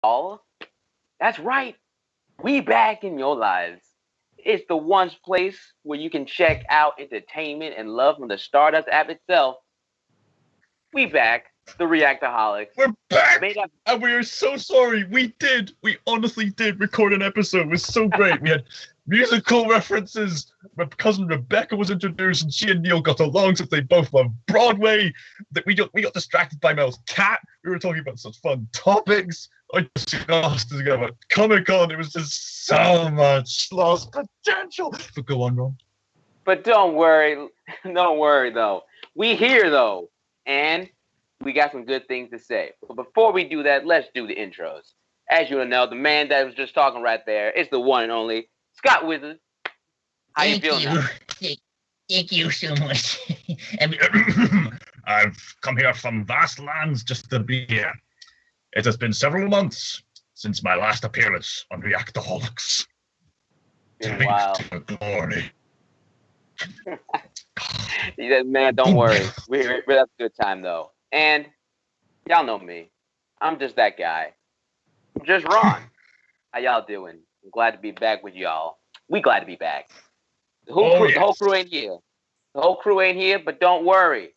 y'all. That's right. We back in your lives. It's the one place where you can check out entertainment and love from the Stardust app itself. We back, the Reactaholics. We're back! Made up. And we are so sorry. We honestly did record an episode. It was so great. We had musical references. My cousin Rebecca was introduced, and she and Neil got along since they both love Broadway. That we got distracted by Mel's cat. We were talking about such fun topics. I discussed about Comic-Con. It was just so much lost potential. But go on, Ron. But don't worry. Don't worry, though. We here, though. And we got some good things to say. But before we do that, let's do the intros. As you know, the man that was just talking right there is the one and only Scotswizard. How you feeling now? Thank you so much. I've come here from vast lands just to be here. It has been several months since my last appearance on Reactaholics. Wow. To glory. He said, man, don't worry. We're having a good time, though. And y'all know me. I'm just that guy. I'm just Ron. How y'all doing? I'm glad to be back with y'all. We glad to be back. The whole crew ain't here. The whole crew ain't here, but don't worry.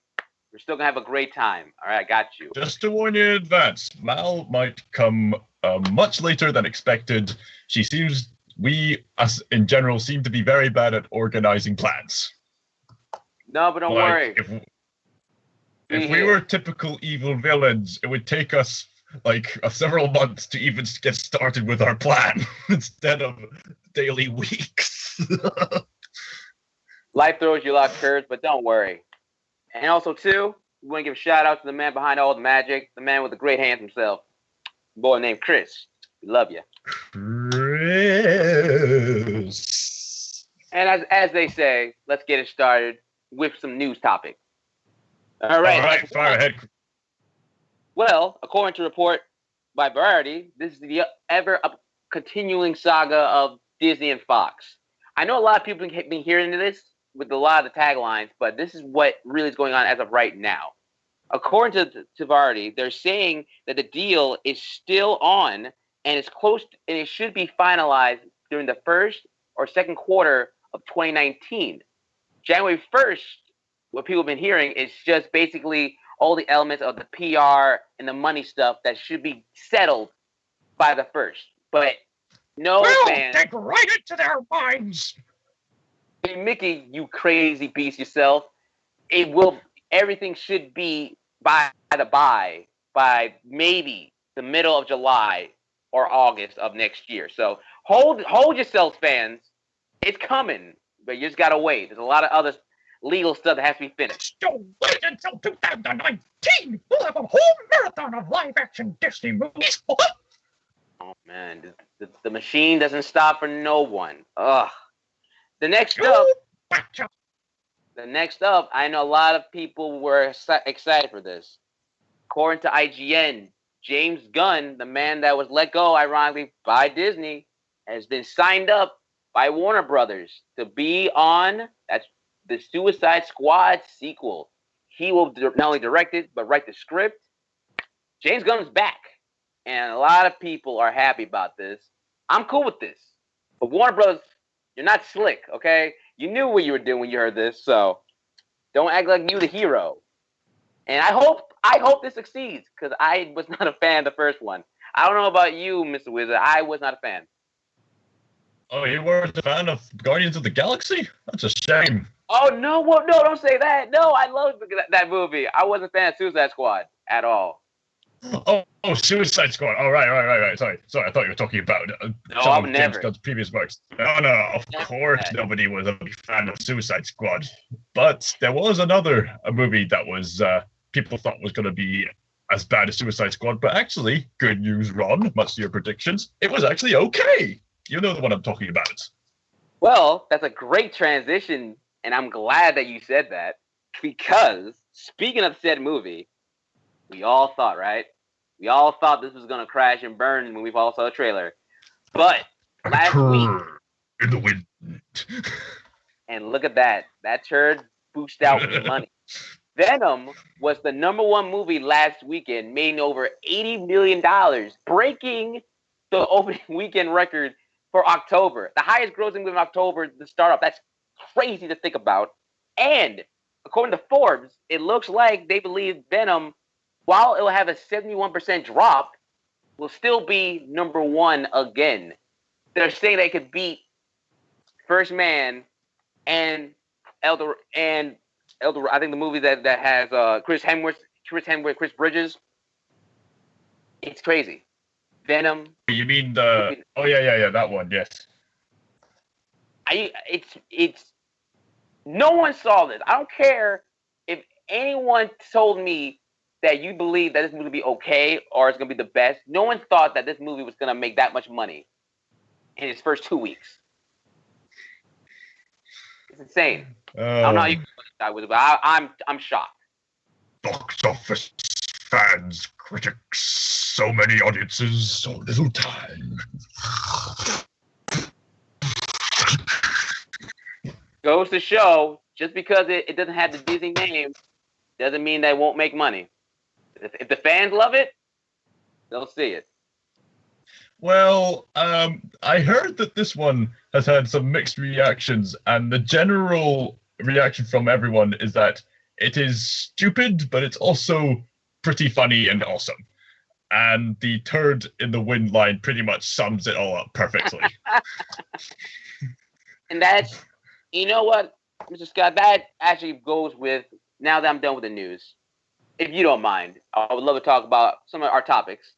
We're still going to have a great time. All right, I got you. Just to warn you in advance, Mal might come much later than expected. We, as in general, seem to be very bad at organizing plans. No, but don't worry. If we were typical evil villains, it would take us several months to even get started with our plan instead of daily weeks. Life throws you a lot of curves, but don't worry. And also, too, we want to give a shout out to the man behind all the magic, the man with the great hands himself, a boy named Chris. We love you. Chris. And as they say, let's get it started with some news topics. All right, fire ahead. Well, according to a report by Variety, this is the ever-continuing saga of Disney and Fox. I know a lot of people have been hearing this with a lot of the taglines, but this is what really is going on as of right now. According to Variety, they're saying that the deal is still on and it's close, and it should be finalized during the first or second quarter of 2019. January 1st, what people have been hearing is just basically all the elements of the PR and the money stuff that should be settled by the first. But no fans. Dig right into their minds. Hey, Mickey, you crazy beast yourself. Everything should be by maybe the middle of July or August of next year. So hold yourselves, fans. It's coming, but you just gotta wait. There's a lot of other legal stuff that has to be finished. Don't wait until 2019. We'll have a whole marathon of live-action Disney movies. Oh man, the machine doesn't stop for no one. Ugh. The next up, I know a lot of people were excited for this. According to IGN, James Gunn, the man that was let go, ironically, by Disney, has been signed up by Warner Brothers to be on the Suicide Squad sequel. He will not only direct it, but write the script. James Gunn's back, and a lot of people are happy about this. I'm cool with this. But Warner Brothers, you're not slick, okay? You knew what you were doing when you heard this, so don't act like you the hero. And I hope this succeeds, because I was not a fan of the first one. I don't know about you, Mr. Wizard. I was not a fan. Oh, you weren't a fan of Guardians of the Galaxy? That's a shame. Oh, no, don't say that. No, I love that movie. I wasn't a fan of Suicide Squad at all. Oh, Suicide Squad. Oh, right. Sorry, I thought you were talking about some of James Gunn's previous works. No, of course nobody was a big fan of Suicide Squad. But there was a movie that was people thought was going to be as bad as Suicide Squad, but actually, good news, Ron, much to your predictions, it was actually okay. You know the one I'm talking about. Well, that's a great transition, and I'm glad that you said that, because speaking of said movie, we all thought, right? We all thought this was going to crash and burn when we all saw the trailer. But last week... in the wind. And look at that. That turd boosted out money. Venom was the #1 movie last weekend, made over $80 million, breaking the opening weekend record for October. The highest grossing movie in October to start off. That's crazy to think about. And according to Forbes, it looks like they believe Venom, while it will have a 71% drop, will still be #1 again. They're saying they could beat First Man and Elder I think the movie that has Chris Hemsworth, Chris Bridges. It's crazy. Venom. You mean the? Oh yeah, that one. Yes. It's. No one saw this. I don't care if anyone told me that you believe that this movie will be okay or it's gonna be the best. No one thought that this movie was gonna make that much money in its first 2 weeks. It's insane. I don't know how you feel that with it, but I'm shocked. Box office, fans, critics, so many audiences, so little time. Goes to show, just because it doesn't have the Disney name, doesn't mean that it won't make money. If the fans love it, they'll see it. Well, I heard that this one has had some mixed reactions, and the general reaction from everyone is that it is stupid, but it's also pretty funny and awesome. And the turd in the wind line pretty much sums it all up perfectly. And that's, you know what, Mr. Scott, that actually goes with, now that I'm done with the news, if you don't mind, I would love to talk about some of our topics.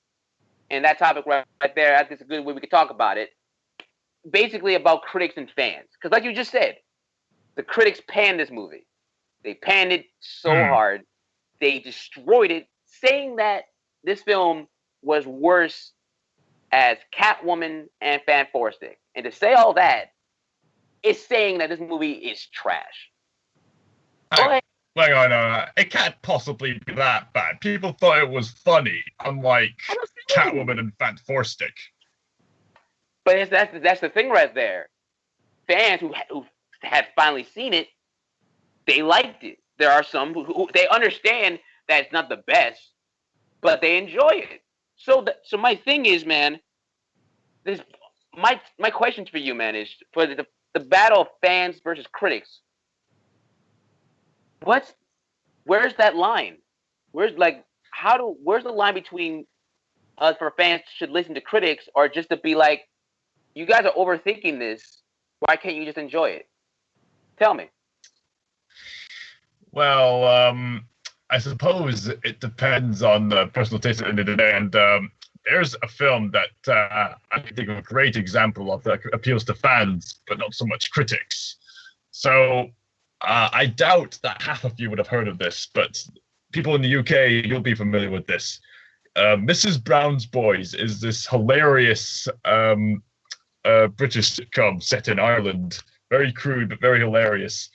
And that topic right there, I think it's a good way we could talk about it. Basically about critics and fans. Because like you just said, the critics panned this movie. They panned it so hard. They destroyed it, saying that this film was worse as Catwoman and Fantastic. And to say all that is saying that this movie is trash. Hang on. It can't possibly be that bad. People thought it was funny, unlike Catwoman and Fantastic. But that's the thing right there. Fans who have finally seen it, they liked it. There are some who they understand that it's not the best, but they enjoy it. So my thing is, man, my question for you, man, is for the battle of fans versus critics. Where's that line? Where's the line between for fans should listen to critics or just to be like, you guys are overthinking this. Why can't you just enjoy it? Tell me. Well, I suppose it depends on the personal taste at the end of the day. And there's a film that I think of a great example of that appeals to fans, but not so much critics. So I doubt that half of you would have heard of this, but people in the UK, you'll be familiar with this. Mrs. Brown's Boys is this hilarious British sitcom set in Ireland. Very crude, but very hilarious.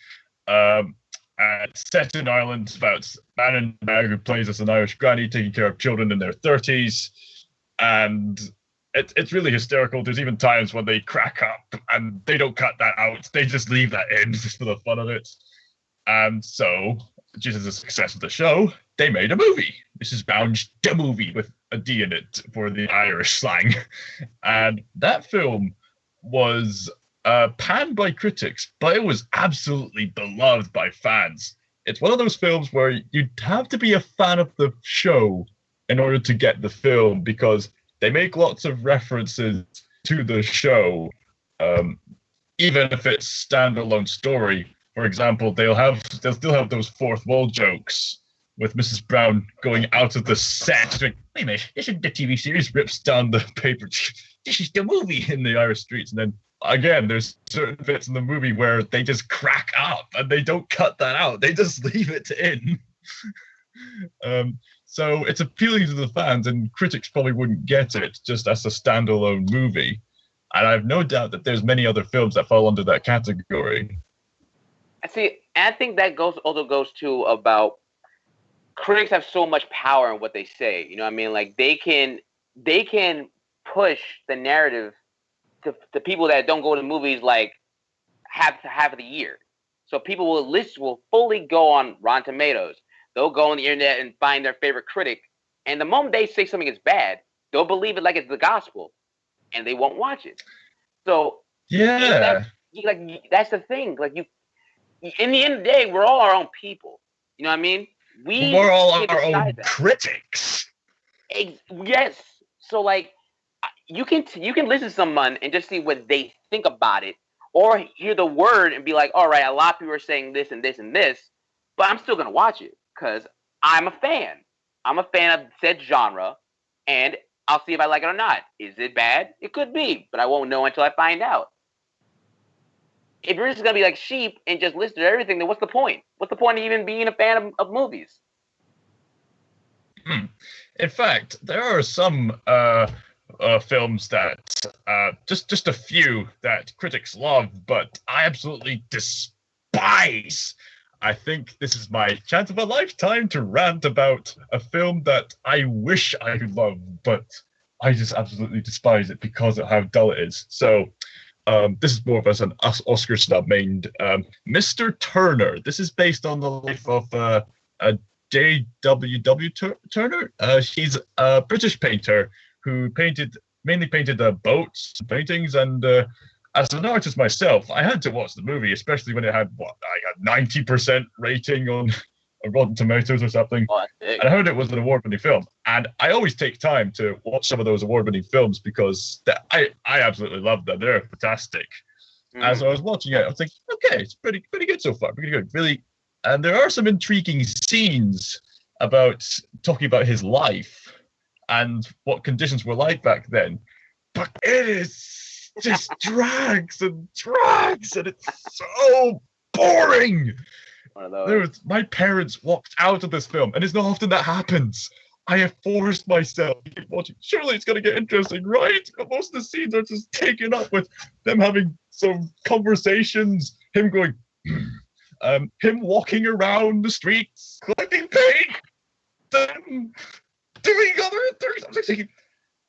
Set in Ireland, about a man and a man who plays as an Irish granny taking care of children in their 30s. And it's really hysterical. There's even times when they crack up and they don't cut that out. They just leave that in just for the fun of it. And so, due to the success of the show, they made a movie. Mrs. Brown's the movie with a D in it for the Irish slang. And that film was panned by critics, but it was absolutely beloved by fans. It's one of those films where you'd have to be a fan of the show in order to get the film, because they make lots of references to the show, even if it's standalone story. For example, they'll still have those fourth wall jokes with Mrs. Brown going out of the set. Like, wait a minute, this isn't the TV series. Rips down the paper. This is the movie in the Irish streets. And then again, there's certain bits in the movie where they just crack up and they don't cut that out. They just leave it in. So it's appealing to the fans, and critics probably wouldn't get it just as a standalone movie. And I have no doubt that there's many other films that fall under that category. I think that also goes to about critics have so much power in what they say. You know what I mean? Like they can push the narrative to people that don't go to movies like half of the year. So people will fully go on Rotten Tomatoes. they'll go on the internet and find their favorite critic, and the moment they say something is bad, they'll believe it like it's the gospel, and they won't watch it. So Yeah. that's the thing. Like in the end of the day, we're all our own people. You know what I mean? We're all can our decide own that. critics. Yes. So like, you can listen to someone and just see what they think about it, or hear the word and be like, all right, a lot of people are saying this and this and this, but I'm still gonna watch it because I'm a fan. I'm a fan of said genre, and I'll see if I like it or not. Is it bad? It could be, but I won't know until I find out. If you're just gonna be like sheep and just listen to everything, then what's the point? What's the point of even being a fan of movies? In fact, there are some films that just a few that critics love, but I absolutely despise. I think this is my chance of a lifetime to rant about a film that I wish I could love, but I just absolutely despise it because of how dull it is. So this is more of as an Oscar snub named Mr. Turner. This is based on the life of J.W.W. Turner. She's a British painter who mainly painted boats, paintings, and as an artist myself, I had to watch the movie, especially when it had 90% rating on Rotten Tomatoes or something. And I heard it was an award-winning film, and I always take time to watch some of those award-winning films because I absolutely love them. They're fantastic. As I was watching it, I was like, okay, it's pretty good so far, pretty good, really. And there are some intriguing scenes about talking about his life and what conditions were like back then. But it is just drags, and it's so boring. My parents walked out of this film, and it's not often that happens. I have forced myself to keep watching. Surely it's going to get interesting, right? But most of the scenes are just taken up with them having some conversations, him going... him walking around the streets, collecting paint, them doing other things. I'm just thinking,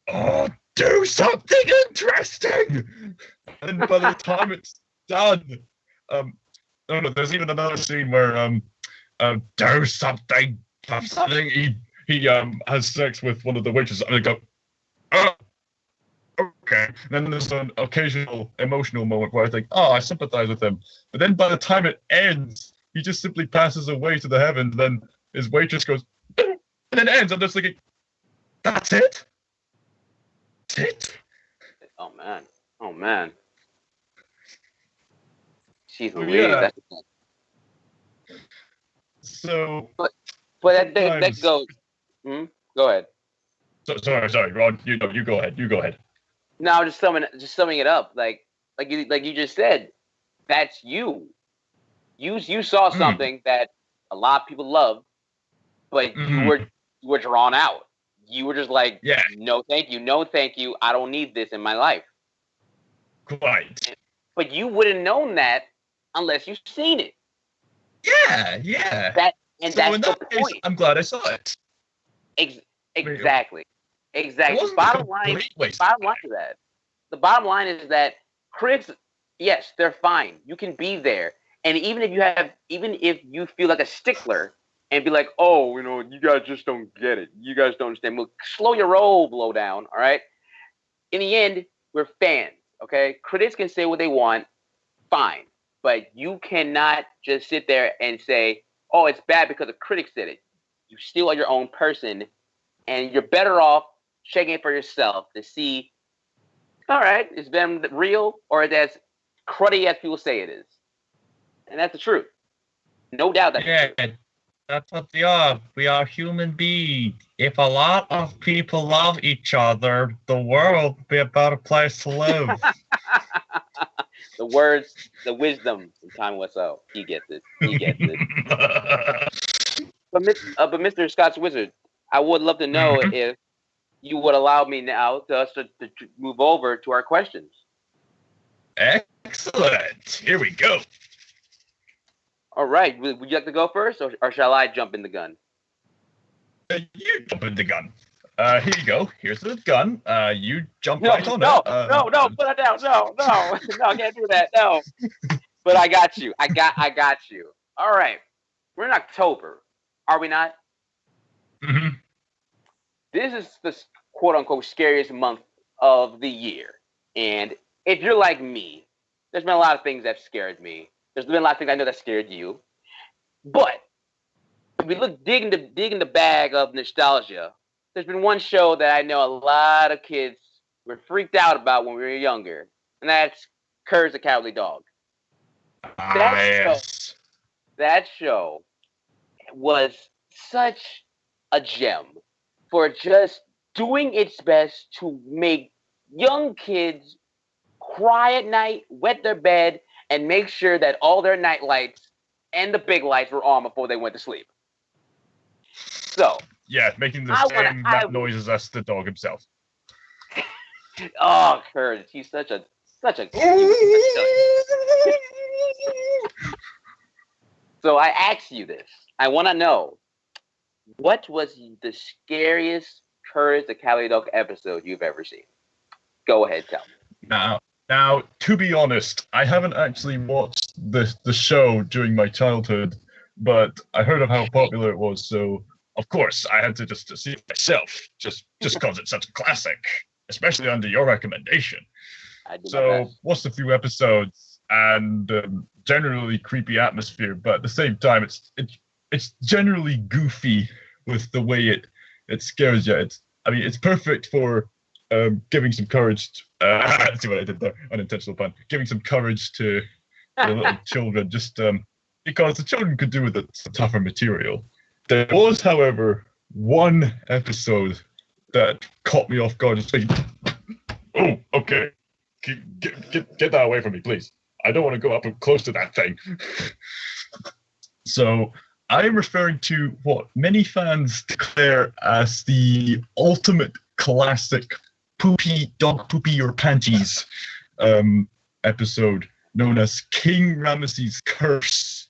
oh, do something interesting! And by the time it's done, there's even another scene where do something. He has sex with one of the waitresses, and I go, oh. Okay. And then there's an occasional emotional moment where I think, oh, I sympathize with him. But then by the time it ends, he just simply passes away to the heavens. Then his waitress goes, and then it ends. I'm just thinking, that's it? That's it? Oh, man. Jeez Louise. Yeah. That's... So... But that goes... Go ahead. Sorry, Ron. You go ahead. No, just summing it up. Like you just said, that's you. You saw something that a lot of people love, but you were drawn out. You were just like, no, thank you. I don't need this in my life. Quite. But you wouldn't have known that unless you've seen it. Yeah. That's in the that case, point. I'm glad I saw it. Exactly. Bottom line is that. The bottom line is that critics, yes, they're fine. You can be there. And even if you feel like a stickler and be like, oh, you guys just don't get it. You guys don't understand. Well, slow your roll, blow down, all right? In the end, we're fans, okay? Critics can say what they want, fine. But you cannot just sit there and say, oh, it's bad because the critics said it. You still are your own person, and you're better off checking it for yourself to see, all right, it's been real or it's as cruddy as people say it is. And that's the truth. No doubt that's the truth. That's what we are. We are human beings. If a lot of people love each other, the world would be a better place to live. The words, the wisdom from Time Wiseau. He gets it. But Mr. Scotswizard, I would love to know if you would allow me now to move over to our questions. Excellent. Here we go. All right. Would you like to go first, or shall I jump in the gun? You jump in the gun. Here you go. Here's the gun. You jump right on it. No, put it down. No, I can't do that. No. But I got you. I got you. All right. We're in October. Are we not? Mm-hmm. This is the quote unquote scariest month of the year. And if you're like me, there's been a lot of things that scared me. There's been a lot of things I know that scared you. But if we dig in the bag of nostalgia, there's been one show that I know a lot of kids were freaked out about when we were younger, and that's Courage the Cowardly Dog. Yes. That show was such a gem for just doing its best to make young kids cry at night, wet their bed, and make sure that all their night lights and the big lights were on before they went to sleep. So Yeah, making the same noises as the dog himself. Oh, Courage, he's such a. So I ask you this. I want to know, what was the scariest Courage the Cowardly Dog episode you've ever seen? Go ahead, tell me. Now, to be honest, I haven't actually watched the show during my childhood, but I heard of how popular it was, so of course I had to just see it myself, just because it's such a classic, especially under your recommendation. So watched a few episodes and generally creepy atmosphere, but at the same time it's generally goofy with the way it scares you. It's perfect for giving some courage. See what I did there? Unintentional pun. Giving some courage to the little children, just because the children could do with the tougher material. There was, however, one episode that caught me off guard. Just like, oh, okay, get that away from me, please. I don't want to go up close to that thing. So I'm referring to what many fans declare as the ultimate classic dog poopy your panties episode, known as King Ramesses' Curse.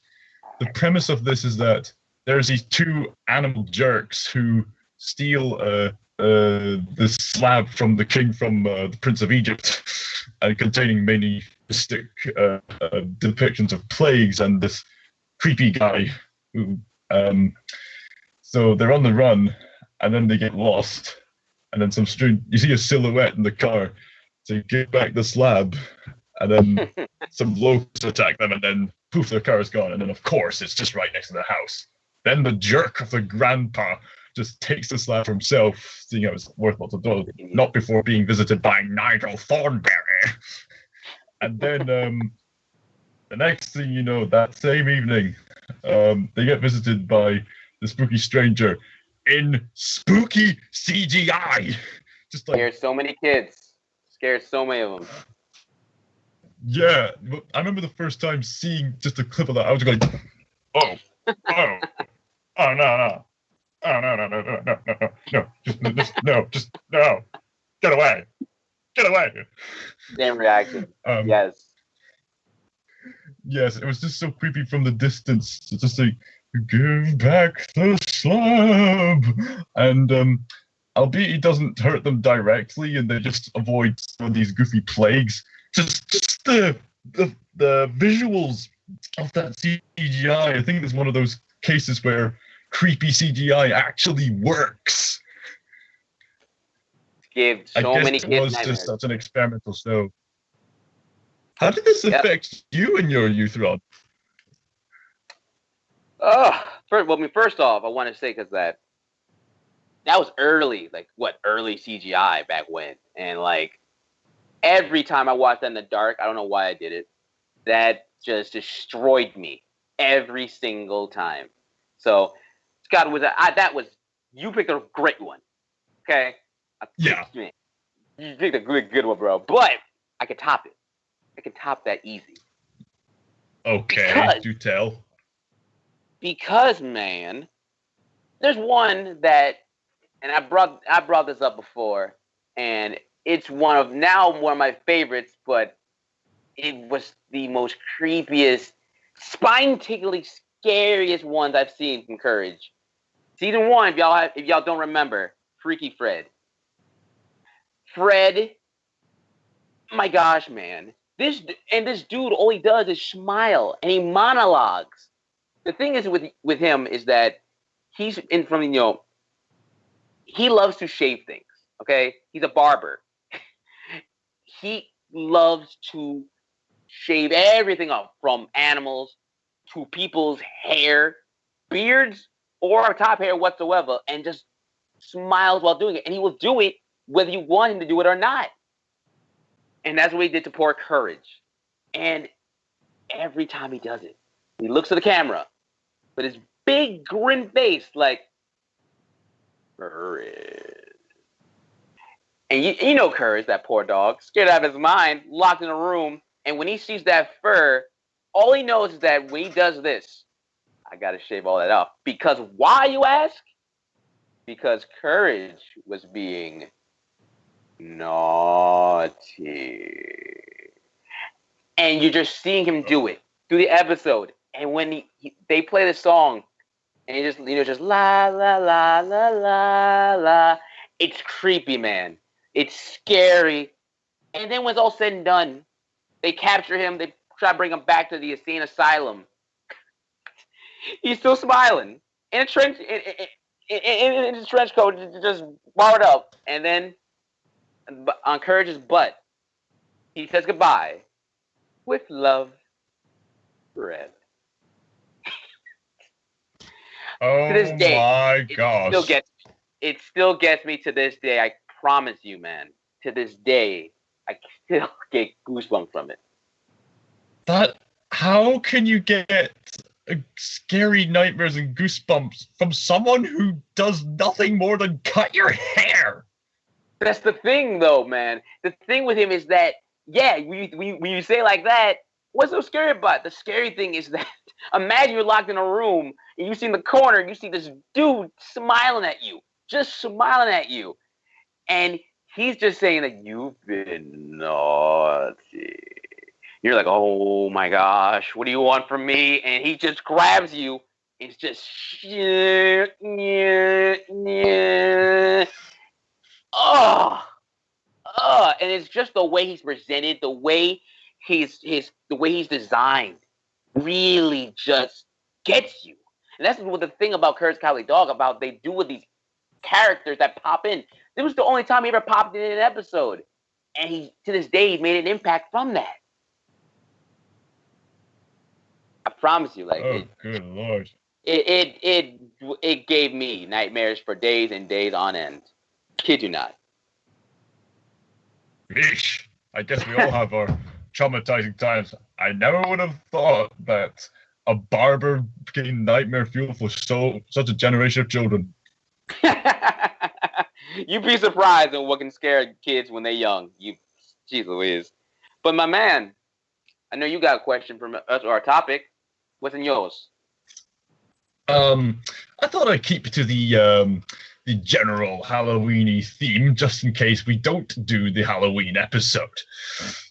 The premise of this is that there's these two animal jerks who steal this slab from the king from the Prince of Egypt, containing many mystic depictions of plagues and this creepy guy who. So they're on the run, and then they get lost, and then you see a silhouette in the car. So you get back the slab, and then some locusts attack them, and then poof, their car is gone. And then of course it's just right next to the house. Then the jerk of the grandpa just takes the slab for himself, seeing it was worth lots of dollars, not before being visited by Nigel Thornberry. And then the next thing you know, that same evening, they get visited by the spooky stranger in spooky CGI. Just like scared so many kids. Scared so many of them. Yeah, but I remember the first time seeing just a clip of that. I was just like, oh no, no, get away. Same reaction. Yes. Yes, it was just so creepy from the distance. It's just like, give back the slab. And albeit he doesn't hurt them directly and they just avoid some of these goofy plagues, just the visuals of that CGI, I think it's one of those cases where creepy CGI actually works. Give so many kids it was nightmares. Just such an experimental show. How did this affect you in your youth, Rod? First off, I want to say because that was early, early CGI back when, and every time I watched that in the dark, I don't know why I did it, that just destroyed me every single time. So, Scott, you picked a great one, okay? You picked a good one, bro. But I could top it. I can top that easy. Okay, do tell. Because, man, there's one that, and I brought this up before, and it's one of my favorites, but it was the most creepiest, spine-tingling, scariest ones I've seen from Courage. Season 1, if y'all don't remember, Freaky Fred. Fred, my gosh, man. This dude, all he does is smile, and he monologues. The thing is with him is that he's in from he loves to shave things. Okay, he's a barber. He loves to shave everything off, from animals to people's hair, beards, or top hair whatsoever, and just smiles while doing it. And he will do it whether you want him to do it or not. And that's what he did to poor Courage. And every time he does it, he looks at the camera with his big grin face, like, Courage. And you know Courage, that poor dog, scared out of his mind, locked in a room. And when he sees that fur, all he knows is that when he does this, I got to shave all that off. Because why, you ask? Because Courage was being naughty. And you're just seeing him do it through the episode. And when they play the song, and he just, just la, la, la, la, la, la. It's creepy, man. It's scary. And then when it's all said and done, they capture him. They try to bring him back to the insane asylum. He's still smiling in a trench, in his trench coat, just barred up. And then on Courage's butt, he says goodbye with love, Red. Oh, to this day, my gosh. It still gets me to this day. I promise you, man. To this day, I still get goosebumps from it. How can you get scary nightmares and goosebumps from someone who does nothing more than cut your hair? That's the thing, though, man. The thing with him is that, yeah, when you say it like that, what's so scary about it? The scary thing is that, imagine you're locked in a room and you see in the corner, you see this dude smiling at you, just smiling at you. And he's just saying that you've been naughty. You're like, oh my gosh, what do you want from me? And he just grabs you. It's just, and it's just the way he's presented, the way the way he's designed, really just gets you. And that's what the thing about Courage the Cowardly Dog, about they do with these characters that pop in. This was the only time he ever popped in an episode, and he, to this day, he's made an impact from that. I promise you, like, good lord, it gave me nightmares for days and days on end. Kid you not. Eesh. I guess we all have our traumatizing times. I never would have thought that a barber getting nightmare fuel for such a generation of children. You'd be surprised at what can scare kids when they're young. Jeez Louise. But my man, I know you got a question from us or a topic. What's in yours? I thought I'd keep it to the general Halloween-y theme, just in case we don't do the Halloween episode.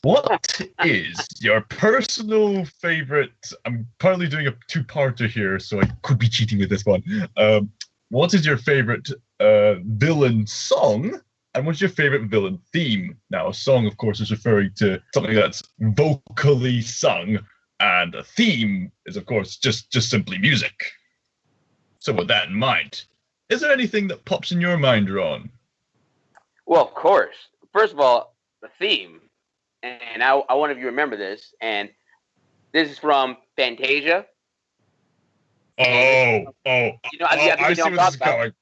What is your personal favorite? I'm partly doing a two-parter here, so I could be cheating with this one. What is your favorite villain song, and what's your favorite villain theme? Now, a song, of course, is referring to something that's vocally sung, and a theme is, of course, just simply music. So with that in mind, is there anything that pops in your mind, Ron? Well, of course. First of all, the theme, and I want you to remember this, and this is from Fantasia. I see where this is going.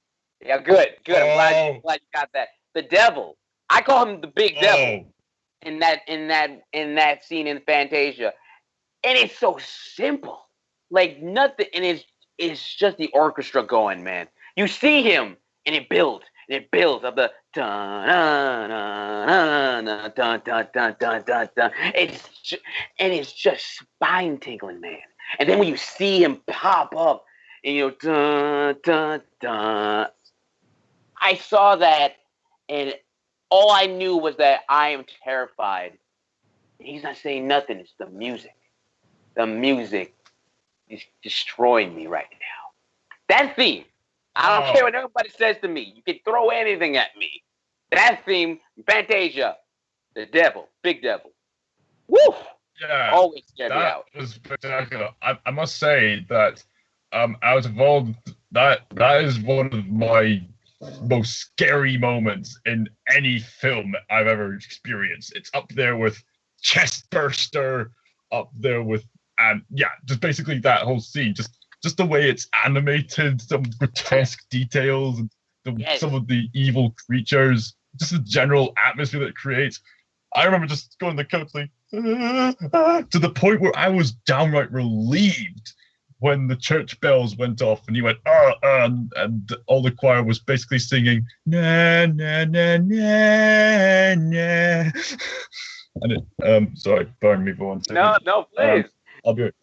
Yeah, good. I'm glad you got that. The devil. I call him the big devil in that scene in Fantasia. And it's so simple. Like nothing, and it's just the orchestra going, man. You see him and it builds of the dun dun dun dun dun dun dun dun dun. It's just spine tingling, man. And then when you see him pop up and dun dun dun, I saw that, and all I knew was that I am terrified. He's not saying nothing. It's the music. The music is destroying me right now. That theme. I don't care what everybody says to me. You can throw anything at me. That theme, Fantasia, the devil, big devil. Woo! Yeah, always scared me out. That was spectacular. I must say that out of all that is one of my most scary moments in any film I've ever experienced. It's up there with Chest Burster, up there with, and yeah, just basically that whole scene, just the way it's animated, some grotesque details, and some of the evil creatures, just the general atmosphere that it creates. I remember just going to the couch like, to the point where I was downright relieved when the church bells went off and he went, and all the choir was basically singing, na, na, na, na, na. And it, sorry, burn me for 1 second. No, please. I'll be right.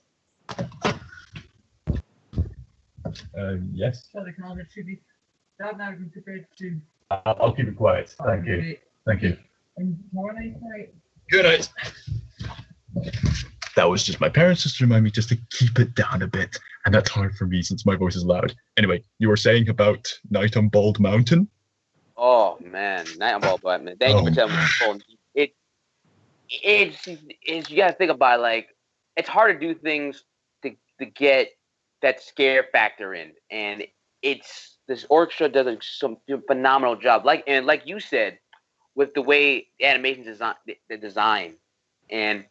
Yes? I'll keep it quiet. Thank you. Thank you. Good night. That was just my parents just remind me just to keep it down a bit. And that's hard for me since my voice is loud. Anyway, you were saying about Night on Bald Mountain? Oh, man. Night on Bald Mountain. Thank you for telling me. It's you got to think about it, like, it's hard to do things to get that scare factor in. And this orchestra does some phenomenal job. Like you said, with the way the animation the design, and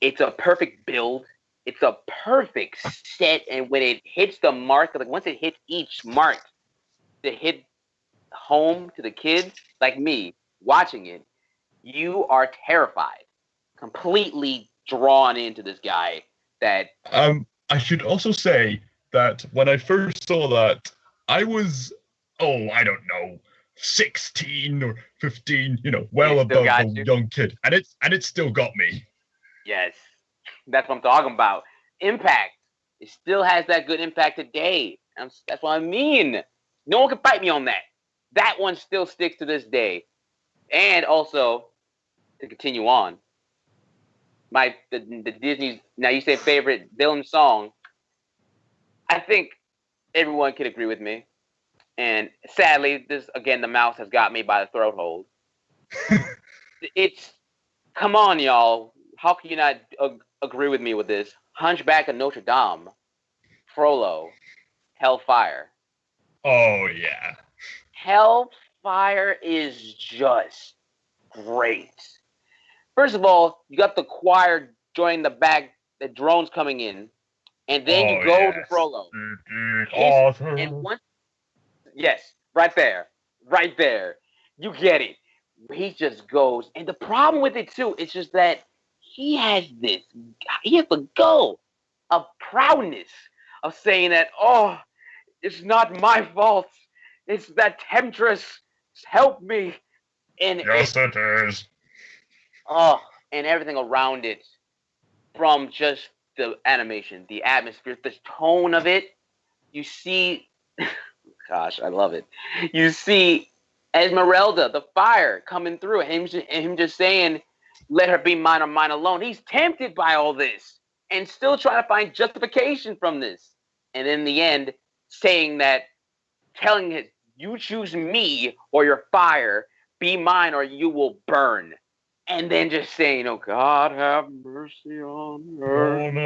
it's a perfect build. It's a perfect set, and when it hits the mark, like once it hits each mark, to hit home to the kids like me watching it, you are terrified, completely drawn into this guy. That I should also say that when I first saw that, I was, I don't know, 16 or 15, well above a young kid, and it still got me. Yes, that's what I'm talking about. Impact. It still has that good impact today. That's what I mean. No one can fight me on that. That one still sticks to this day. And also, to continue on, the Disney's, now you say favorite villain song, I think everyone can agree with me. And sadly, this again, the mouse has got me by the throat hold. Come on, y'all. How can you not agree with me with this? Hunchback of Notre Dame, Frollo, Hellfire. Oh, yeah. Hellfire is just great. First of all, you got the choir joining the back, the drones coming in, and then you go to Frollo. Yes, right there. You get it. He just goes, and the problem with it too, it's just that he has the go of proudness of saying that, it's not my fault. It's that temptress. Help me. And yes, it is. And everything around it, from just the animation, the atmosphere, the tone of it. You see, gosh, I love it. You see Esmeralda, the fire, coming through, and him just saying, let her be mine or mine alone. He's tempted by all this and still trying to find justification from this. And in the end, saying that, telling him, you choose me or your fire, be mine or you will burn. And then just saying, oh, God, have mercy on her. And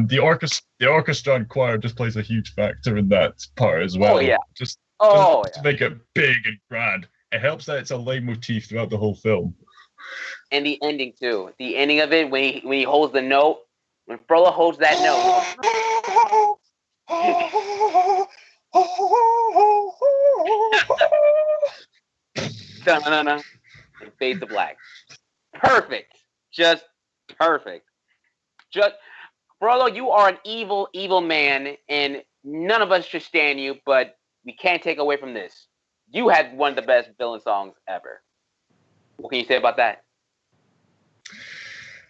the orchestra and choir just plays a huge factor in that part as well. Oh, yeah. Just to make it big and grand. It helps that it's a leitmotif throughout the whole film. And the ending, too. The ending of it, when he holds the note, when Frollo holds that note. Dun-dun-dun-dun, and fade to black. Perfect. Just perfect. Frollo, you are an evil, evil man, and none of us should stand you, but we can't take away from this. You had one of the best villain songs ever. What can you say about that?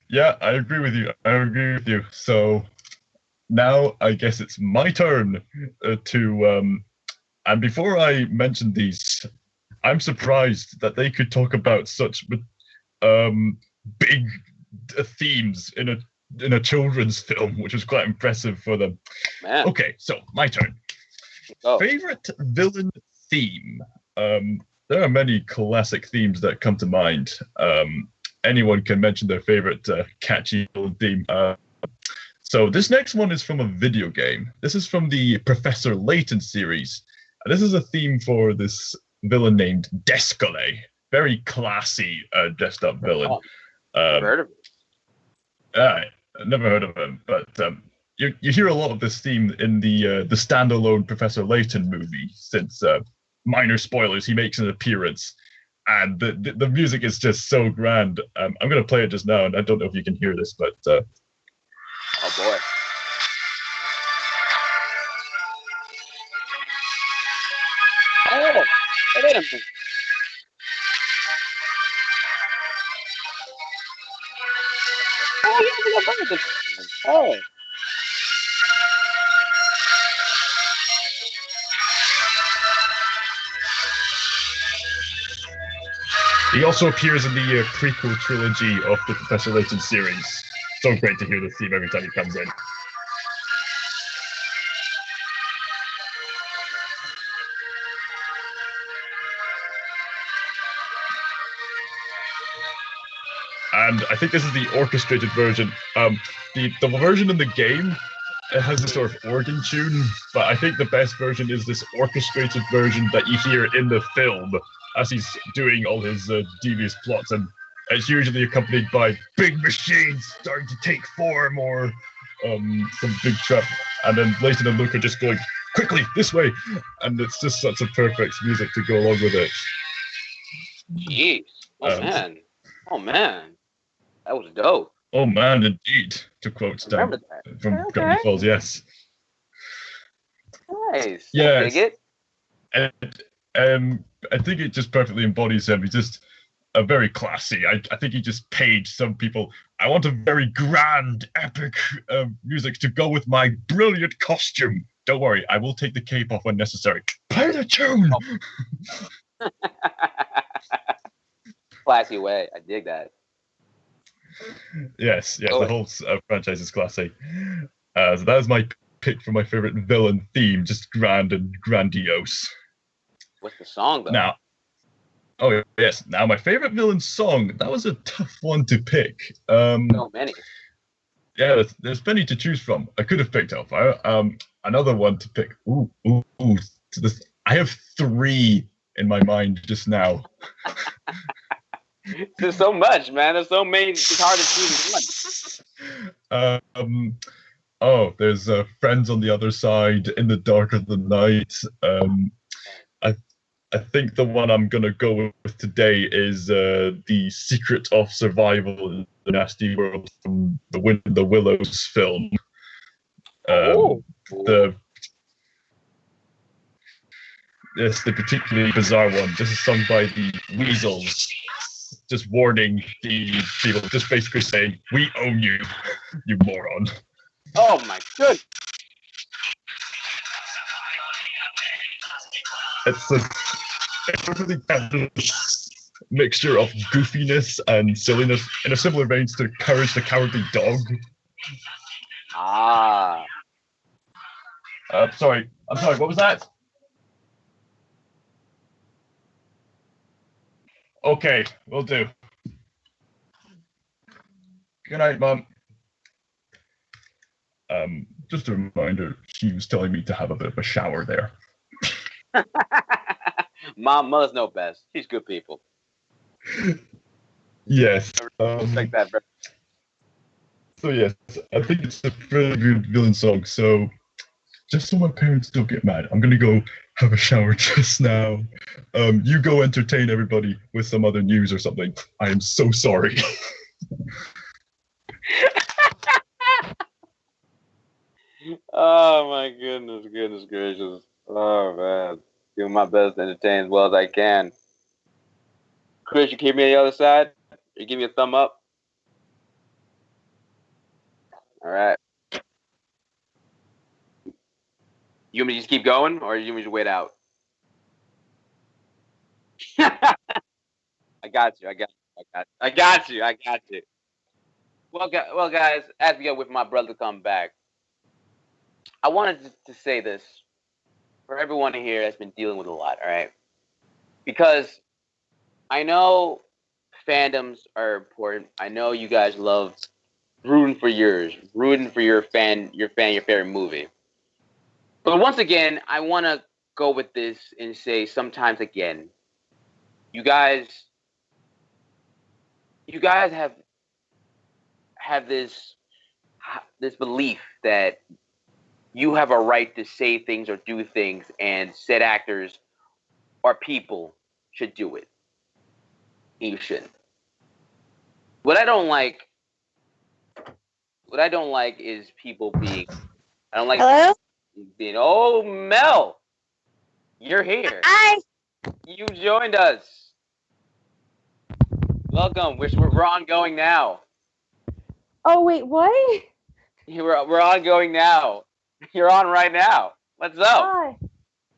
Yeah, I agree with you. So now I guess it's my turn to and before I mention these, I'm surprised that they could talk about such big themes in a children's film, which was quite impressive for them. Man. Okay, so my turn. Favorite villain theme. There are many classic themes that come to mind. anyone can mention their favorite catchy villain theme. So this next one is from a video game. This is from the Professor Layton series. And this is a theme for this villain named Descole. Very classy dressed up villain. Never heard of it. I've never heard of him, but you hear a lot of this theme in the standalone Professor Layton movie. Since minor spoilers, he makes an appearance, and the music is just so grand. I'm going to play it just now, and I don't know if you can hear this, but oh boy. Oh, wait a minute. Oh, yeah, I think I've heard of this. Oh. he also appears in the prequel trilogy of the Professor Layton series. So great to hear the theme every time he comes in. And I think this is the orchestrated version. The version in the game, it has a sort of organ tune, but I think the best version is this orchestrated version that you hear in the film as he's doing all his devious plots, and it's usually accompanied by big machines starting to take form or some big trap, and then Layton and Luke are just going, quickly, this way, and it's just such a perfect music to go along with it. Jeez. Oh man. That was dope. Oh man, indeed, to quote Stan from Gravity Falls, yes. Nice. Yeah. Dig it. And I think it just perfectly embodies him. He's just a very classy. I think he just paid some people, I want a very grand, epic music to go with my brilliant costume. Don't worry, I will take the cape off when necessary. Play the tune! Oh. Classy way. I dig that. Yes, Oh. the whole franchise is classy. So that is my pick for my favorite villain theme, just grand and grandiose. What's the song though? Now, my favorite villain song, that was a tough one to pick. So many. Yeah, there's plenty to choose from. I could have picked up another one to pick. I have 3 in my mind just now. There's so much, man. There's so many. It's hard to choose one. There's Friends on the Other Side, In the Dark of the Night. I think the one I'm gonna go with today is the Secret of Survival in the Nasty World from the Willows film. The particularly bizarre one. This is sung by the Weasels, just warning the people, just basically saying, "We own you, you moron." Oh my goodness. It's a really mixture of goofiness and silliness in a similar vein to Courage the Cowardly Dog. Sorry, what was that? Okay, will do. Good night, Mom. Just a reminder, she was telling me to have a bit of a shower there. Mothers know best. She's good people. Yes. Like that. So yes, I think it's a really good villain song. So just so my parents don't get mad, I'm gonna go have a shower just now. You go entertain everybody with some other news or something. I am so sorry. Oh my goodness gracious. Oh man. Doing my best to entertain as well as I can. Chris, you keep me on the other side? You give me a thumb up? Alright. You want me to just keep going or you want me to wait out? I got you. Well, guys, as we go with my brother come back, I wanted to say this for everyone here that's been dealing with a lot, all right? Because I know fandoms are important. I know you guys love rooting for yours, rooting for your favorite movie. But once again, I want to go with this and say sometimes again, you guys have this belief that you have a right to say things or do things, and said actors or people should do it. You shouldn't. What I don't like is people being. I don't like Hello? being. Oh, Mel, you're here. Hi. You joined us. Welcome. We're ongoing now. Oh, wait, what? We're ongoing now. You're on right now. What's up? Hi.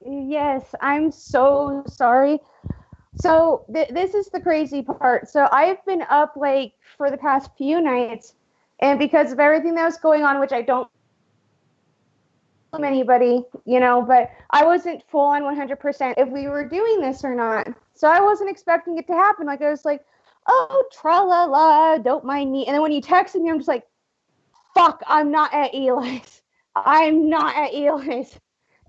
Yes, I'm so sorry. So this is the crazy part. So I've been up like for the past few nights, and because of everything that was going on, which I don't blame anybody, but I wasn't full on 100% if we were doing this or not. So I wasn't expecting it to happen. Like I was like, oh, tra-la-la, don't mind me. And then when you texted me, I'm just like, fuck, I'm not at Eli's. I'm not at Eli's.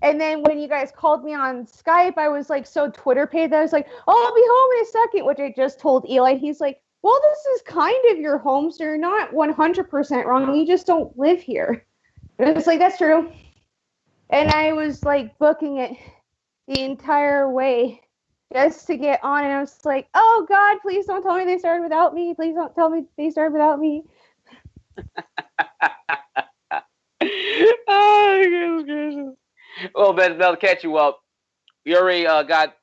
And then when you guys called me on Skype, I was like so Twitter paid that I was like, oh, I'll be home in a second, which I just told Eli. He's like, well, this is kind of your home, so you're not 100% wrong. You just don't live here. And it's like, that's true. And I was like booking it the entire way just to get on. And I was like, oh, God, please don't tell me they started without me. Please don't tell me they started without me. Oh, well, Ben, to catch you up, we already got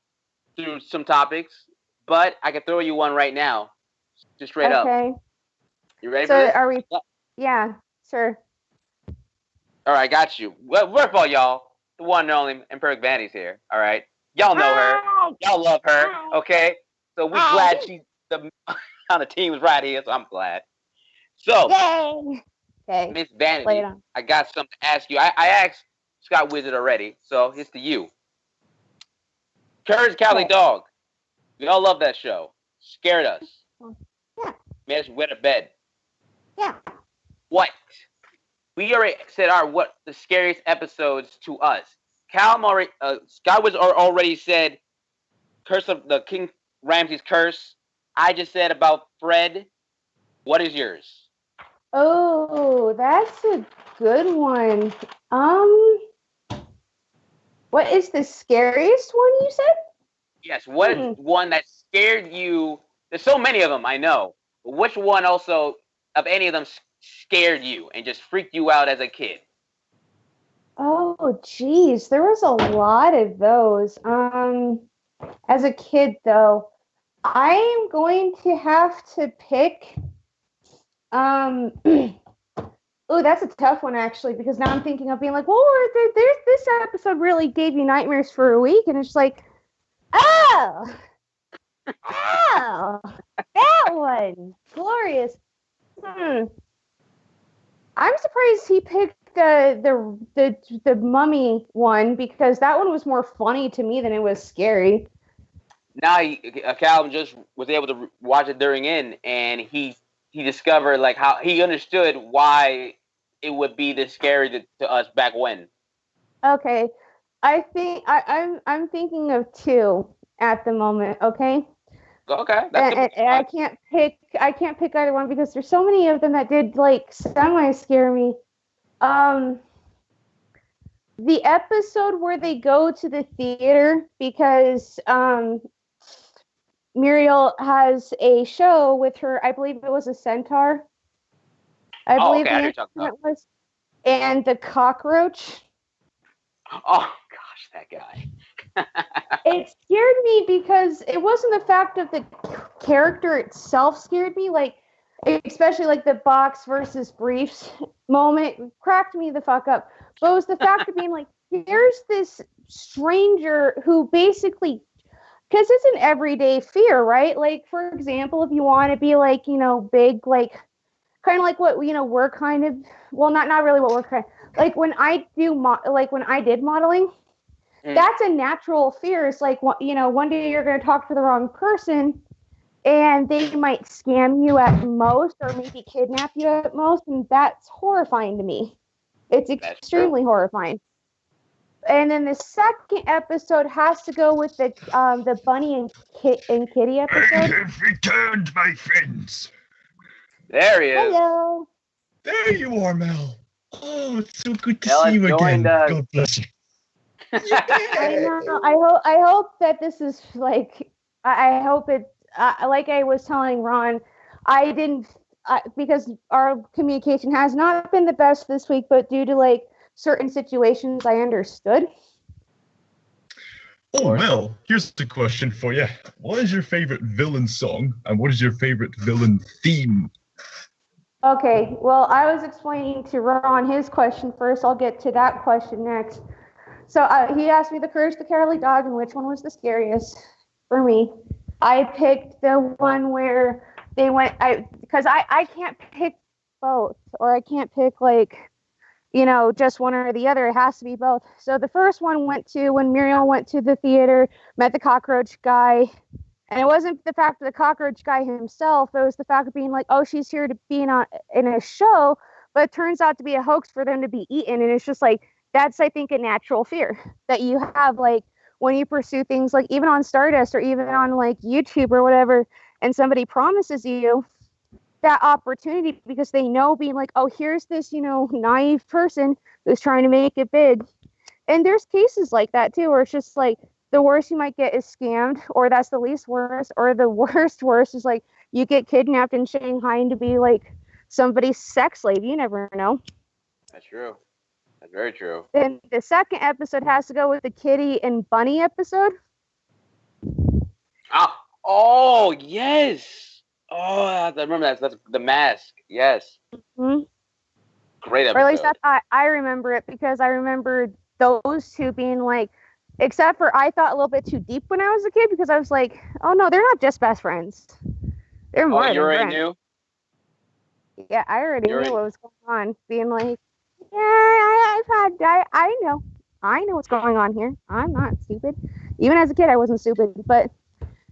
through some topics, but I can throw you one right now, just straight up. Okay. You ready So for this? are we? Yeah, sure. All right, got you. Well, first of all, y'all, the one and only ImperfectVanity's here. All right, y'all know her, y'all love her. Okay, so we're glad she's on the team is right here, so I'm glad. So, yay! Okay. Miss Vanity, I got something to ask you. I asked Scotswizard already, so it's to you. Courage Cowley Dog. We all love that show. Scared us. Yeah. Made us wet a bed. Yeah. What? We already said what the scariest episodes to us. Calum already, Scotswizard already said Curse of the King Ramses curse. I just said about Fred. What is yours? Oh, that's a good one. What is the scariest one you said? Yes, what is one that scared you? There's so many of them, I know. But which one also, of any of them, scared you and just freaked you out as a kid? Oh, geez, there was a lot of those. As a kid, though, I am going to have to pick. Oh, that's a tough one, actually, because now I'm thinking of being like, well, there's this episode really gave you nightmares for a week, and it's like, oh, that one, glorious. I'm surprised he picked the mummy one, because that one was more funny to me than it was scary. Now, Calum just was able to watch it during and he discovered like how he understood why it would be this scary to us back when. Okay, I think I'm thinking of two at the moment. Okay. Okay. And I can't pick either one because there's so many of them that did like semi scare me. The episode where they go to the theater because Muriel has a show with her, I believe it was a centaur. I believe the instrument was. And the cockroach. Oh, gosh, that guy. It scared me because it wasn't the fact of the character itself scared me, like, especially like the box versus briefs moment cracked me the fuck up. But it was the fact of being like, here's this stranger who basically, because it's an everyday fear, right? Like, for example, if you want to be like, big, like, kind of like what, we're kind of, well, not really what we're kind of, like when I did modeling, that's a natural fear. It's like, one day you're going to talk to the wrong person and they might scam you at most, or maybe kidnap you at most, and that's horrifying to me. It's extremely horrifying. And then the second episode has to go with the bunny and kitty episode. I have returned, my friends. There he is. Hello. There you are, Mel. Oh, it's so good to Mel see you has again. joined us. God bless you. I know. I hope that this is like. I hope it. Like I was telling Ron, I didn't because our communication has not been the best this week, but due to like certain situations, I understood. Oh, Mel, here's the question for you. What is your favorite villain song, and what is your favorite villain theme? Okay, well, I was explaining to Ron his question first. I'll get to that question next. So he asked me the Courage the Cowardly Dog and which one was the scariest for me. I picked the one where they went, because I can't pick both, or I can't pick like, just one or the other. It has to be both. So the first one went to when Muriel went to the theater, met the cockroach guy. And it wasn't the fact of the cockroach guy himself. It was the fact of being like, oh, she's here to be in a show, but it turns out to be a hoax for them to be eaten. And it's just like, that's, I think, a natural fear that you have, like, when you pursue things like even on Stardust or even on like YouTube or whatever, and somebody promises you that opportunity because they know being like, oh, here's this, naive person who's trying to make it big. And there's cases like that too, where it's just like the worst you might get is scammed, or that's the least worst, or the worst is like you get kidnapped in Shanghai and to be like somebody's sex slave. You never know. That's true. That's very true. Then the second episode has to go with the kitty and bunny episode. Oh yes. Oh, I remember that. That's the mask. Yes. Mm-hmm. Great episode. Or at least I remember it because I remember those two being like, except for I thought a little bit too deep when I was a kid because I was like, oh no, they're not just best friends. They're more you already friends. knew? Yeah, I already knew what was going on. Being like, yeah, I know what's going on here. I'm not stupid. Even as a kid, I wasn't stupid. But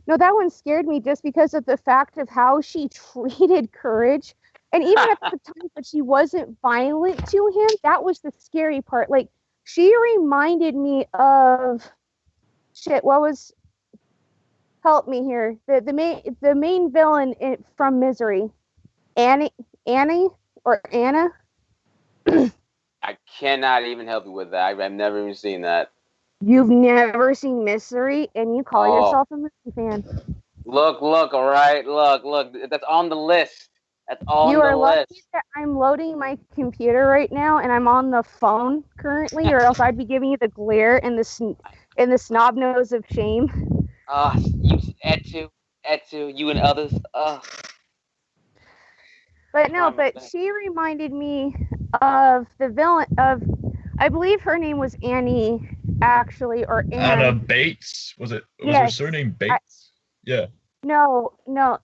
no, that one scared me just because of the fact of how she treated Courage. And even at the time that she wasn't violent to him, that was the scary part. Like, she reminded me of help me here. The main villain from Misery. Annie or Anna. I cannot even help you with that. I've never even seen that. You've never seen Misery, and you call yourself a movie fan. Look, all right. Look. That's on the list. That's on you the are list. Lucky that I'm loading my computer right now, and I'm on the phone currently, or else I'd be giving you the glare and the snob nose of shame. You Etsu, you and others. But no, but she reminded me of the villain of, I believe her name was Annie, actually, or Anna Bates, was it? Was her surname Bates? Yeah. No,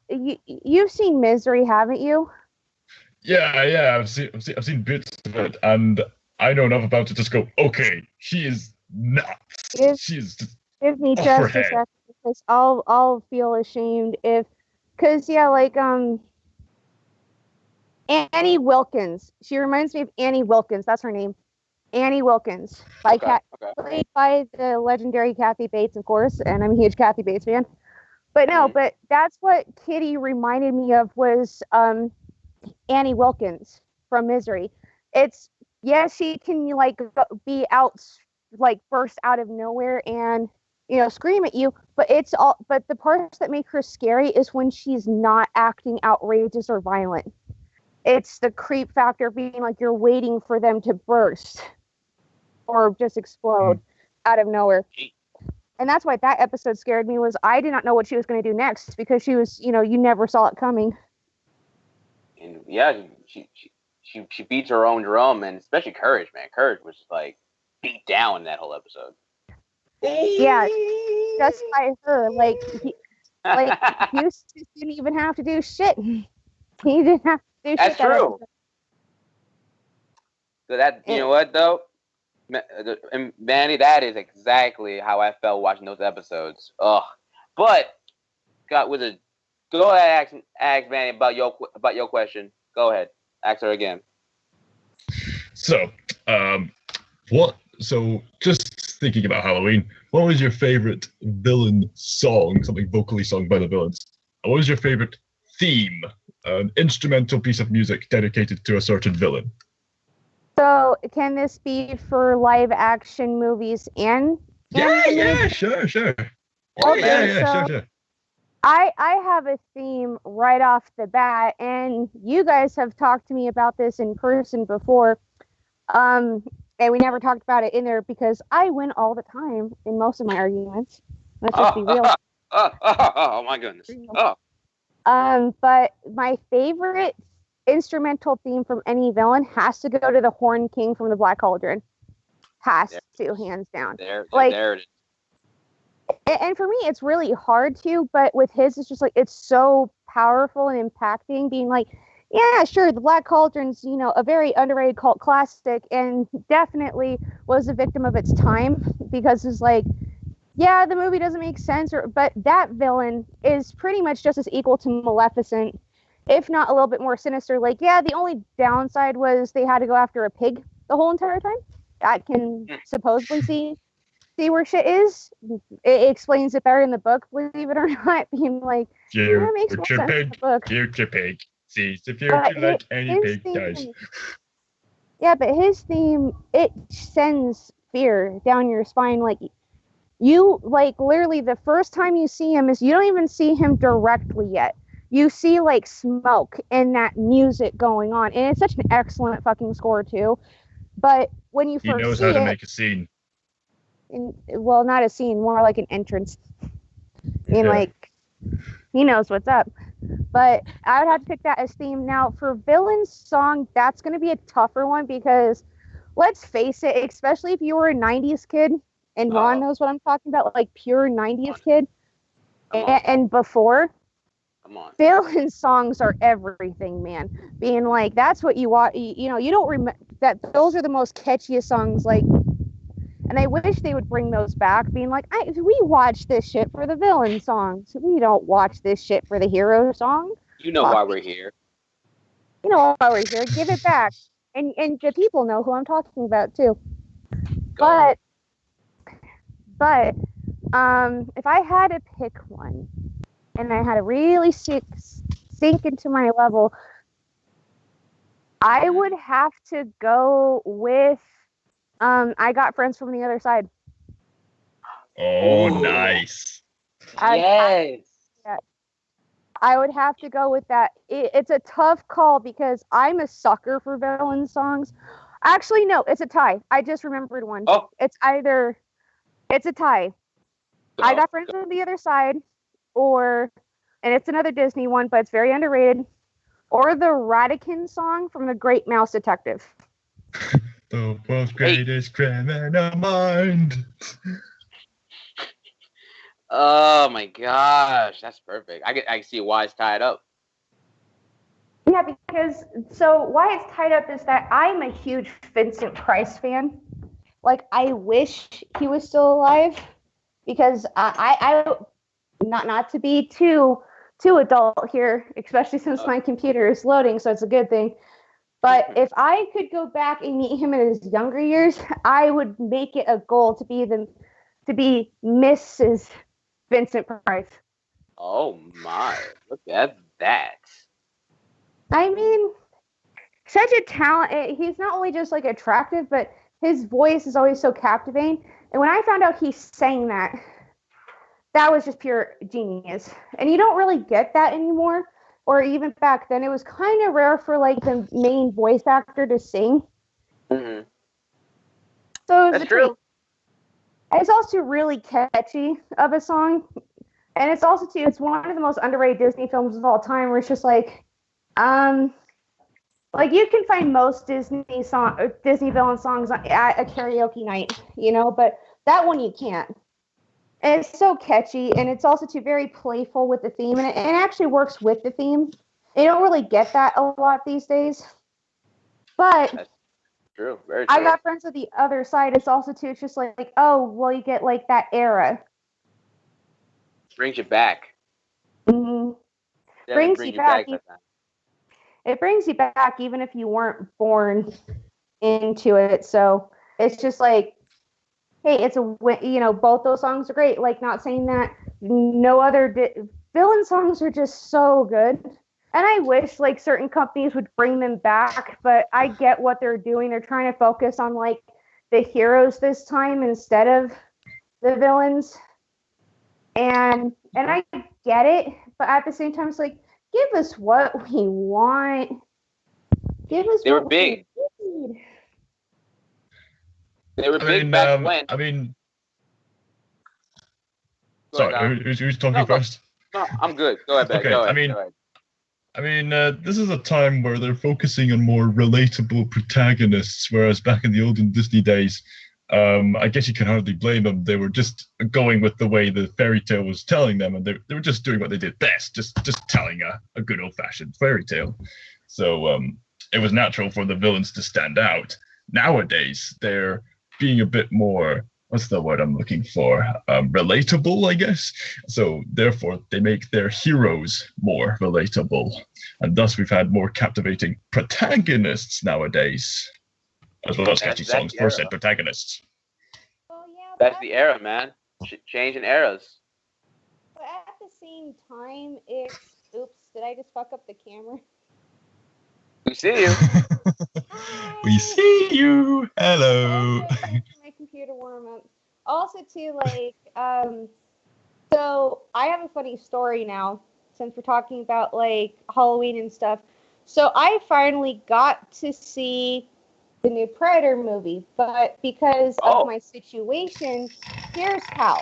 you've seen Misery, haven't you? Yeah, I've seen bits of it, and I know enough about it to just go, okay, she is nuts. She's just give me just a second because I'll feel ashamed like Annie Wilkins. She reminds me of Annie Wilkins. That's her name. Annie Wilkins. Played by the legendary Kathy Bates, of course, and I'm a huge Kathy Bates fan. But no, but that's what Kitty reminded me of was Annie Wilkins from Misery. She can like be out, like burst out of nowhere and scream at you, but the parts that make her scary is when she's not acting outrageous or violent. It's the creep factor being like you're waiting for them to burst or just explode out of nowhere. And that's why that episode scared me, was I did not know what she was going to do next because she was, you never saw it coming. And yeah, she beats her own drum, and especially Courage, man. Courage was like beat down in that whole episode. Yeah, just by her. You didn't even have to do shit. He didn't have to do That's shit. That's true. So that, you know what though? And Manny, that is exactly how I felt watching those episodes. Ugh. But Go ahead, ask Vanny about your question. Go ahead, ask her again. So, just thinking about Halloween, what was your favorite villain song, something vocally sung by the villains? And what was your favorite theme, an instrumental piece of music dedicated to a certain villain? So, can this be for live action movies and Yeah, sure. Okay, Sure. I have a theme right off the bat, and you guys have talked to me about this in person before. And we never talked about it in there because I win all the time in most of my arguments. Let's just be real. Oh my goodness. Oh. But my favorite instrumental theme from any villain has to go to the Horn King from the Black Cauldron. Has to, hands down. There it is. And for me, it's really hard to, but with his, it's just like, it's so powerful and impacting, being like, yeah, sure, the Black Cauldron's, a very underrated cult classic, and definitely was a victim of its time, because it's like, yeah, the movie doesn't make sense, but that villain is pretty much just as equal to Maleficent, if not a little bit more sinister. Like, yeah, the only downside was they had to go after a pig the whole entire time. I can supposedly see where shit is. It explains it better in the book, believe it or not. Being like, that makes more sense in the book. Future pig sees the future like any pig does. Yeah, but his theme, it sends fear down your spine. Like, you, like, literally the first time you see him is you don't even see him directly yet. You see, like, smoke and that music going on. And it's such an excellent fucking score, too. But when you first see it... He knows how to make a scene. Well, not a scene, more like an entrance. Like, he knows what's up. But I would have to pick that as theme. Now, for villain's song, that's going to be a tougher one because, let's face it, especially if you were a 90s kid, and Ron knows what I'm talking about, like pure 90s kid, and before, villain songs are everything, man. Being like, that's what you want, you don't remember that those are the most catchiest songs, like. And I wish they would bring those back, being like, we watch this shit for the villain songs. We don't watch this shit for the hero song. You know why we're here. You know why we're here. Give it back. And the people know who I'm talking about, too. But if I had to pick one, and I had to really sink into my level, I would have to go with I Got Friends from the Other Side. Oh, nice. Yes. I would have to go with that. It's a tough call because I'm a sucker for villain songs. Actually, no, it's a tie. I just remembered one. Oh. It's a tie. I Got Friends from the Other Side, and it's another Disney one, but it's very underrated, or the Ratican song from The Great Mouse Detective. The world's greatest criminal mind. Oh my gosh, that's perfect. I can see why it's tied up. Yeah, because why it's tied up is that I'm a huge Vincent Price fan. Like, I wish he was still alive because I not to be too adult here, especially since my computer is loading, so it's a good thing. But if I could go back and meet him in his younger years, I would make it a goal to be Mrs. Vincent Price. Oh my! Look at that. I mean, such a talent. He's not only just like attractive, but his voice is always so captivating. And when I found out he sang that was just pure genius. And you don't really get that anymore. Or even back then, it was kind of rare for like the main voice actor to sing. Mm-hmm. So that's true. It's also really catchy of a song, and it's also it's one of the most underrated Disney films of all time. Where it's just like you can find most Disney villain songs at a karaoke night, but that one you can't. And it's so catchy, and it's also very playful with the theme, and it actually works with the theme. You don't really get that a lot these days. But that's true, very true. I Got Friends of the Other Side. It's also it's just like, oh, well, you get like that era. Brings you back. Mm-hmm. Definitely brings you back. It brings you back even if you weren't born into it. So it's just like, hey, it's a both those songs are great. Like, not saying that no other villain songs are just so good. And I wish like certain companies would bring them back, but I get what they're doing. They're trying to focus on like the heroes this time instead of the villains. And I get it, but at the same time, it's like, give us what we want. Give us They were what big. we need. They were big back when. Sorry, who's talking first? No, I'm good. Go ahead, Ben. Okay, Go ahead. This is a time where they're focusing on more relatable protagonists, whereas back in the olden Disney days, I guess you can hardly blame them. They were just going with the way the fairy tale was telling them, and they were just doing what they did best, just telling a good old-fashioned fairy tale. So it was natural for the villains to stand out. Nowadays, they're being a bit more, what's the word I'm looking for? Relatable, I guess. So therefore, they make their heroes more relatable. And thus, we've had more captivating protagonists nowadays. As well as catchy songs for said protagonists. Well, yeah, that's the era, man. Changing eras. But at the same time, it's... Oops, did I just fuck up the camera? We see you. We see you. Hello. My computer warm up. Also, too, like, so I have a funny story now, since we're talking about, like, Halloween and stuff. So I finally got to see the new Predator movie, but because of my situation, here's how.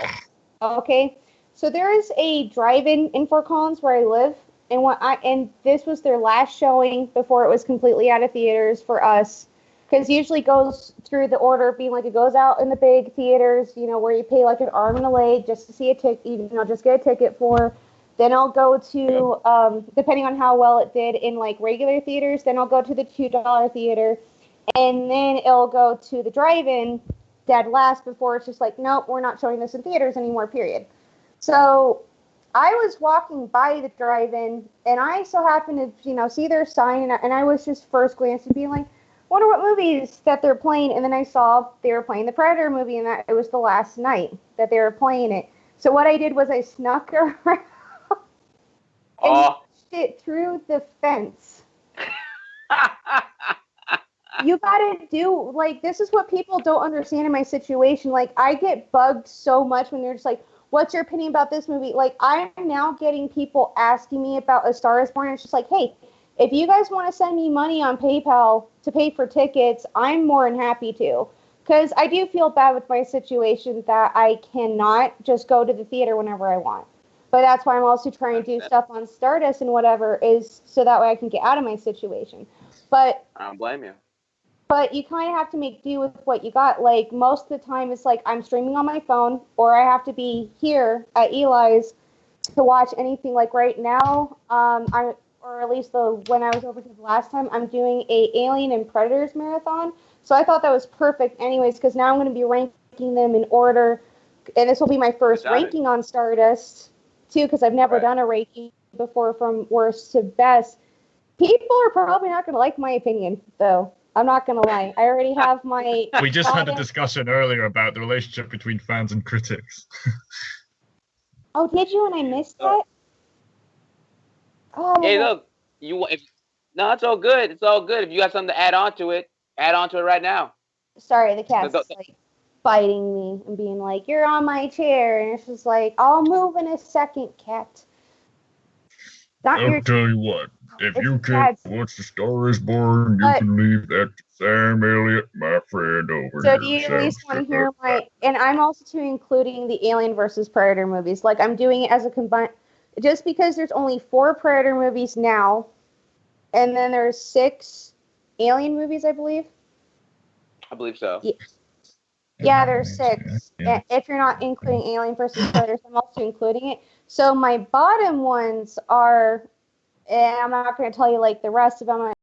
Okay, so there is a drive-in in Fort Collins where I live, and this was their last showing before it was completely out of theaters for us, because usually goes through the order of being like, it goes out in the big theaters, where you pay like an arm and a leg just to see a ticket, just get a ticket for. Then I'll go to, depending on how well it did in like regular theaters, then I'll go to the $2 theater. And then it'll go to the drive-in dead last before it's just like, nope, we're not showing this in theaters anymore, period. So I was walking by the drive-in, and I so happened to, see their sign, and I was just first glancing, being like, wonder what movies that they're playing. And then I saw they were playing the Predator movie, and that it was the last night that they were playing it. So what I did was I snuck around and watched it through the fence. You gotta do, like, this is what people don't understand in my situation. Like, I get bugged so much when they're just like, what's your opinion about this movie? Like, I'm now getting people asking me about A Star is Born. It's just like, hey, if you guys want to send me money on PayPal to pay for tickets, I'm more than happy to. Because I do feel bad with my situation that I cannot just go to the theater whenever I want. But that's why I'm also trying to do stuff on Stardust and whatever, is so that way I can get out of my situation. But I don't blame you. But you kind of have to make do with what you got. Like, most of the time, it's like I'm streaming on my phone, or I have to be here at Eli's to watch anything. Like right now, or at least when I was over here the last time, I'm doing a Alien and Predators marathon. So I thought that was perfect anyways, because now I'm going to be ranking them in order. And this will be my first ranking on Stardust, too, because I've never done a ranking before from worst to best. People are probably not going to like my opinion, though. I'm not going to lie. I already have my... We just had a discussion earlier about the relationship between fans and critics. Oh, did you? And I missed that? Oh. Hey, look. No, it's all good. It's all good. If you got something to add on to it right now. Sorry, the cat's like biting me and being like, you're on my chair. And it's just like, I'll move in a second, cat. I'll tell you what. If you can't watch The Star is Born, you can leave that to Sam Elliott, my friend over here. So do you at least want to hear my... And I'm also too including the Alien versus Predator movies. Like, I'm doing it as a combined... Just because there's only 4 Predator movies now, and then there's 6 Alien movies, I believe. I believe so. Yeah, there's 6. Yeah. If you're not including Alien versus Predators, I'm also including it. So my bottom ones are... And I'm not going to tell you, like, the rest of them.